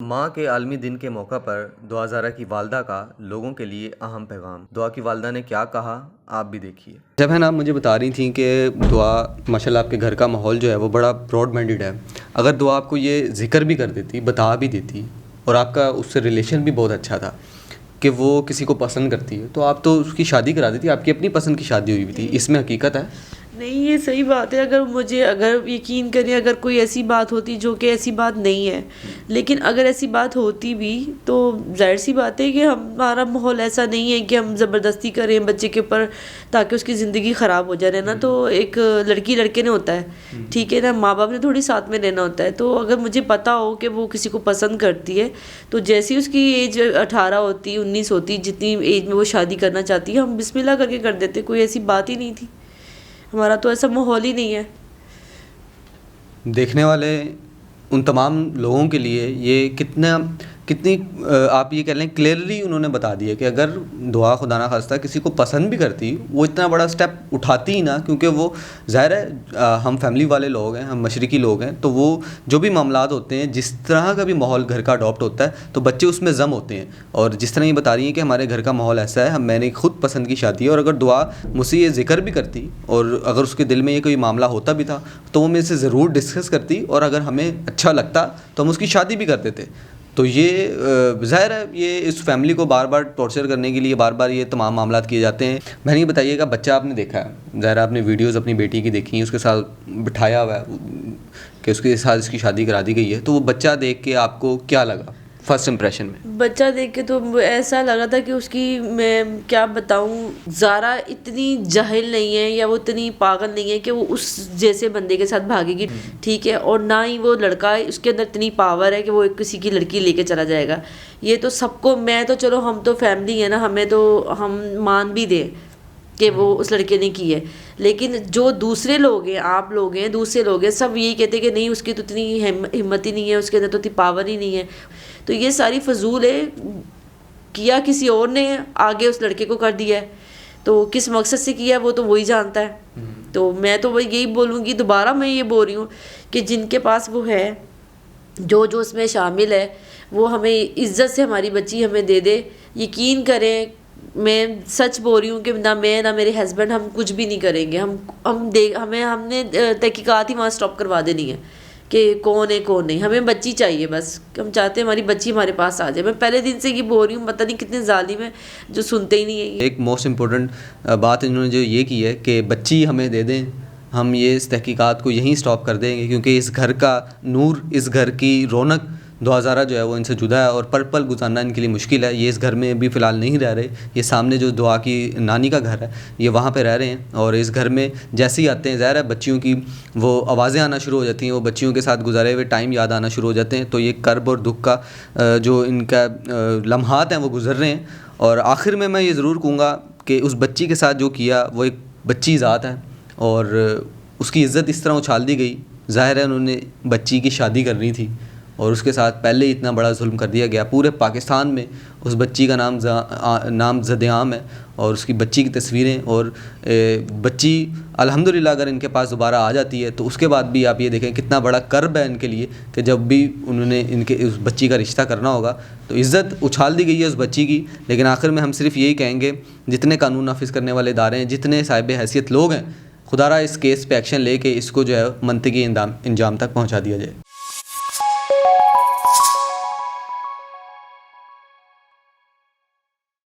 माँ के आलमी दिन के मौका पर दुआ ज़ारा की वालदा का लोगों के लिए अहम पैगाम। दुआ की वालदा ने क्या कहा, आप भी देखिए। जब है ना, मुझे बता रही थी कि दुआ माशाल्लाह आपके घर का माहौल जो है वो बड़ा ब्रॉड माइंडेड है। अगर दुआ आपको ये ज़िक्र भी कर देती, बता भी देती और आपका उससे रिलेशन भी बहुत अच्छा था कि वो किसी को पसंद करती है, तो आप तो उसकी शादी करा देती। आपकी अपनी पसंद की शादी हुई थी, इसमें हकीकत है। नहीं, ये सही बात है। अगर यकीन करें, अगर कोई ऐसी बात होती जो कि ऐसी बात नहीं है, लेकिन अगर ऐसी बात होती भी तो जाहिर सी बात है कि हमारा माहौल ऐसा नहीं है कि हम ज़बरदस्ती करें बच्चे के ऊपर ताकि उसकी ज़िंदगी ख़राब हो जाए ना। तो एक लड़की लड़के ने होता है, ठीक है ना, माँ बाप ने थोड़ी साथ में रहना होता है। तो अगर मुझे पता हो कि वो किसी को पसंद करती है तो जैसी उसकी एज 18 होती, 19 होती, जितनी एज में वो शादी करना चाहती है, हम बिस्मिल्लाह करके कर देते। कोई ऐसी बात ही नहीं थी। हमारा तो ऐसा माहौल ही नहीं है। देखने वाले उन तमाम लोगों के लिए ये कितनी आप ये कह लें क्लियरली उन्होंने बता दिया कि अगर दुआ खुदा ना खास्ता किसी को पसंद भी करती, वो इतना बड़ा स्टेप उठाती ही ना, क्योंकि वो ज़ाहिर है हम फैमिली वाले लोग हैं, हम मशरिकी लोग हैं, तो वो जो भी मामलात होते हैं, जिस तरह का भी माहौल घर का अडॉप्ट होता है तो बच्चे उसमें जम होते हैं। और जिस तरह ये बता रही हैं कि हमारे घर का माहौल ऐसा है, मैंने खुद पसंद की शादी है, और अगर दुआ मुझसे ये जिक्र भी करती और अगर उसके दिल में ये कोई मामला होता भी था तो वो मेरे से ज़रूर डिस्कस करती, और अगर हमें अच्छा लगता तो हम उसकी शादी भी कर देते। तो ये ज़ाहिर है ये इस फैमिली को बार बार टॉर्चर करने के लिए बार बार ये तमाम मामलात किए जाते हैं। मैंने ये बताइएगा, बच्चा आपने देखा है, ज़ाहिर आपने वीडियोस अपनी बेटी की देखी, उसके साथ बिठाया हुआ है कि उसके साथ इसकी शादी करा दी गई है, तो वो बच्चा देख के आपको क्या लगा फर्स्ट इंप्रेशन में? बच्चा देख के तो ऐसा लगा था कि उसकी, मैं क्या बताऊँ, ज़ारा इतनी जाहिल नहीं है या वो इतनी पागल नहीं है कि वो उस जैसे बंदे के साथ भागेगी, ठीक है। और ना ही वो लड़का उसके अंदर इतनी पावर है कि वो किसी की लड़की लेके चला जाएगा। ये तो सबको, मैं तो चलो हम तो फैमिली है ना, हमें तो हम मान भी दें कि वो उस लड़के ने की है, लेकिन जो दूसरे लोग हैं, आप लोग हैं, दूसरे लोग हैं, सब यही कहते हैं कि नहीं उसकी तो इतनी हिम्मत ही नहीं है, उसके अंदर तो इतनी पावर ही नहीं है। तो ये सारी फजूल है, किया किसी और ने, आगे उस लड़के को कर दिया है। तो किस मकसद से किया वो तो वही जानता है। तो मैं तो वही यही बोलूँगी, दोबारा मैं ये बोल रही हूँ कि जिनके पास वो है, जो जो उसमें शामिल है, वो हमें इज़्ज़त से हमारी बच्ची हमें दे दे। यकीन करें, मैं सच बोल रही हूँ कि ना मैं ना मेरे हस्बैंड हम कुछ भी नहीं करेंगे। हमने तहकीकात ही वहाँ स्टॉप करवा देनी है कि कौन है कौन नहीं। हमें बच्ची चाहिए बस, हम चाहते हैं हमारी बच्ची हमारे पास आ जाए। मैं पहले दिन से ये बोल रही हूँ, पता नहीं कितने जालिम है जो सुनते ही नहीं है। एक मोस्ट इम्पोर्टेंट बात इन्होंने जो ये की है कि बच्ची हमें दे दें, हम ये इस तहकीकात को यहीं स्टॉप कर देंगे, क्योंकि इस घर का नूर, इस घर की रौनक दुआ ज़ारा जो है वो इनसे जुदा है, और पल पल गुजारना इनके लिए मुश्किल है। ये इस घर में भी फ़िलहाल नहीं रह रहे, ये सामने जो दुआ की नानी का घर है ये वहाँ पे रह रहे हैं, और इस घर में जैसे ही आते हैं, ज़ाहिर है बच्चियों की वो आवाज़ें आना शुरू हो जाती हैं, वो बच्चियों के साथ गुजारे हुए टाइम याद आना शुरू हो जाते हैं। तो ये कर्ब और दुख का जो इनका लम्हात हैं वो गुजर रहे हैं। और आखिर में मैं ये ज़रूर कहूँगा कि उस बच्ची के साथ जो किया वो एक बच्ची ज़ात है, और उसकी इज़्ज़त इस तरह उछाल दी गई। ज़ाहिर है उन्होंने बच्ची की शादी करनी थी और उसके साथ पहले ही इतना बड़ा जुल्म कर दिया गया। पूरे पाकिस्तान में उस बच्ची का नाम ज़द-ए-आम है, और उसकी बच्ची की तस्वीरें, और बच्ची अल्हम्दुलिल्लाह अगर इनके पास दोबारा आ जाती है तो उसके बाद भी आप ये देखें कितना बड़ा कर्ब है इनके लिए कि जब भी उन्होंने इनके उस बच्ची का रिश्ता करना होगा तो इज़्ज़त उछाल दी गई है उस बच्ची की। लेकिन आखिर में हम सिर्फ यही कहेंगे, जितने कानून नाफिज करने वाले इदारे हैं, जितने साहिब हैसियत लोग हैं, खुदारा इस केस पे एक्शन ले के इसको जो है मनतकी इंजाम तक पहुँचा दिया जाए।